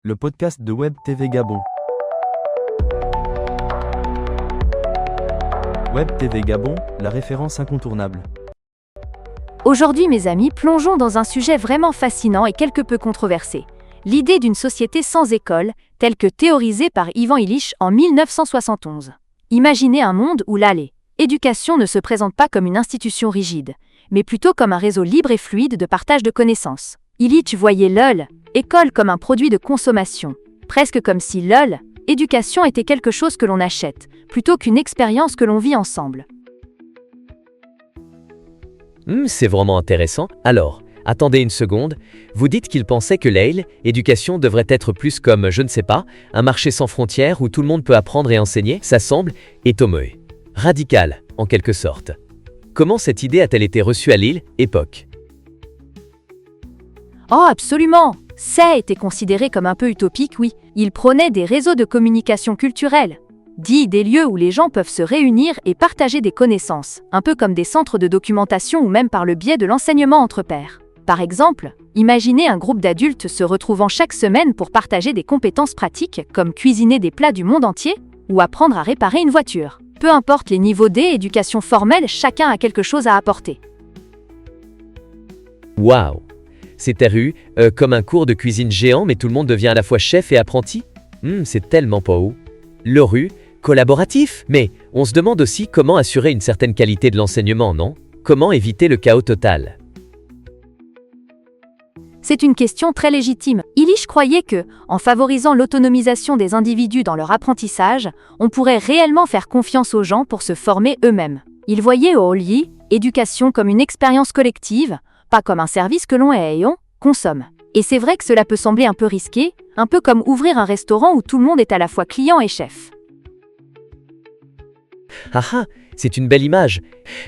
le podcast de Web TV Gabon. Web TV Gabon, la référence incontournable. Aujourd'hui mes amis, plongeons dans un sujet vraiment fascinant et quelque peu controversé. L'idée d'une société sans école, telle que théorisée par Ivan Illich en 1971. Imaginez un monde où l'éducation ne se présente pas comme une institution rigide, mais plutôt comme un réseau libre et fluide de partage de connaissances. Illich voyait l'école comme un produit de consommation, presque comme si l'éducation était quelque chose que l'on achète, plutôt qu'une expérience que l'on vit ensemble. C'est vraiment intéressant. Alors, attendez une seconde. Vous dites qu'il pensait que l'éducation devrait être plus comme, je ne sais pas, un marché sans frontières où tout le monde peut apprendre et enseigner. Ça semble étomoé. Radical, en quelque sorte. Comment cette idée a-t-elle été reçue à l'époque ? Oh absolument! Ça était considéré comme un peu utopique, oui. Il prônait des réseaux de communication culturelle, dit des lieux où les gens peuvent se réunir et partager des connaissances, un peu comme des centres de documentation ou même par le biais de l'enseignement entre pairs. Par exemple, imaginez un groupe d'adultes se retrouvant chaque semaine pour partager des compétences pratiques comme cuisiner des plats du monde entier ou apprendre à réparer une voiture. Peu importe les niveaux d'éducation formelle, chacun a quelque chose à apporter. Waouh! C'était comme un cours de cuisine géant, mais tout le monde devient à la fois chef et apprenti. C'est tellement pas haut. Le collaboratif. Mais on se demande aussi comment assurer une certaine qualité de l'enseignement, non ? Comment éviter le chaos total ? C'est une question très légitime. Illich croyait que, en favorisant l'autonomisation des individus dans leur apprentissage, on pourrait réellement faire confiance aux gens pour se former eux-mêmes. Il voyait l'éducation comme une expérience collective, pas comme un service que l'on consomme. Et c'est vrai que cela peut sembler un peu risqué, un peu comme ouvrir un restaurant où tout le monde est à la fois client et chef. C'est une belle image.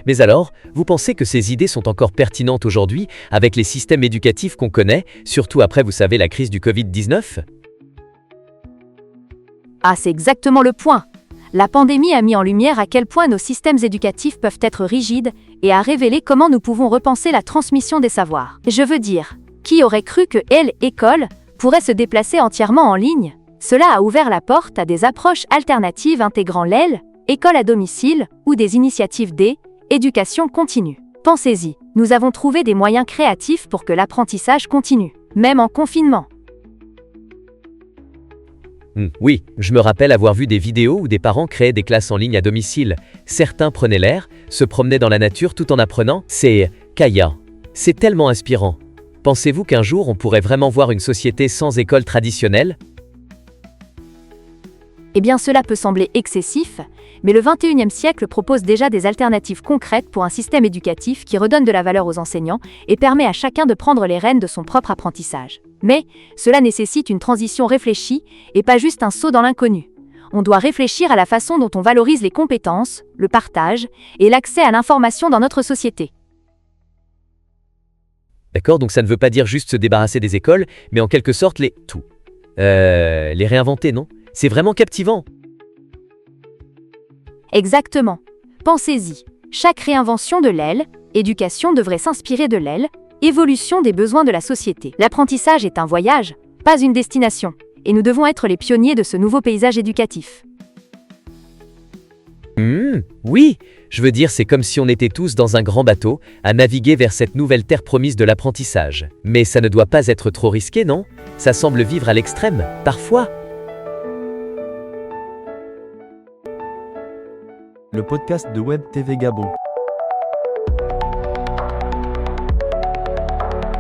Mais alors, vous pensez que ces idées sont encore pertinentes aujourd'hui avec les systèmes éducatifs qu'on connaît, surtout après, vous savez, la crise du Covid-19 ? C'est exactement le point. La pandémie a mis en lumière à quel point nos systèmes éducatifs peuvent être rigides et a révélé comment nous pouvons repenser la transmission des savoirs. Je veux dire, qui aurait cru que l'école pourrait se déplacer entièrement en ligne ? Cela a ouvert la porte à des approches alternatives intégrant école à domicile ou des initiatives d'éducation continue. Pensez-y, nous avons trouvé des moyens créatifs pour que l'apprentissage continue, même en confinement. Oui, je me rappelle avoir vu des vidéos où des parents créaient des classes en ligne à domicile. Certains prenaient l'air, se promenaient dans la nature tout en apprenant. C'est tellement inspirant. Pensez-vous qu'un jour on pourrait vraiment voir une société sans école traditionnelle ? Eh bien cela peut sembler excessif, mais le XXIe siècle propose déjà des alternatives concrètes pour un système éducatif qui redonne de la valeur aux enseignants et permet à chacun de prendre les rênes de son propre apprentissage. Mais cela nécessite une transition réfléchie et pas juste un saut dans l'inconnu. On doit réfléchir à la façon dont on valorise les compétences, le partage et l'accès à l'information dans notre société. D'accord, donc ça ne veut pas dire juste se débarrasser des écoles, mais en quelque sorte les réinventer, non ? C'est vraiment captivant. Exactement. Pensez-y. Chaque réinvention de l'éducation devrait s'inspirer de évolution des besoins de la société. L'apprentissage est un voyage, pas une destination, et nous devons être les pionniers de ce nouveau paysage éducatif. Oui, je veux dire, c'est comme si on était tous dans un grand bateau, à naviguer vers cette nouvelle terre promise de l'apprentissage. Mais ça ne doit pas être trop risqué, non ? Ça semble vivre à l'extrême, parfois. Le podcast de Web TV Gabon.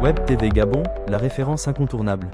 Web TV Gabon, la référence incontournable.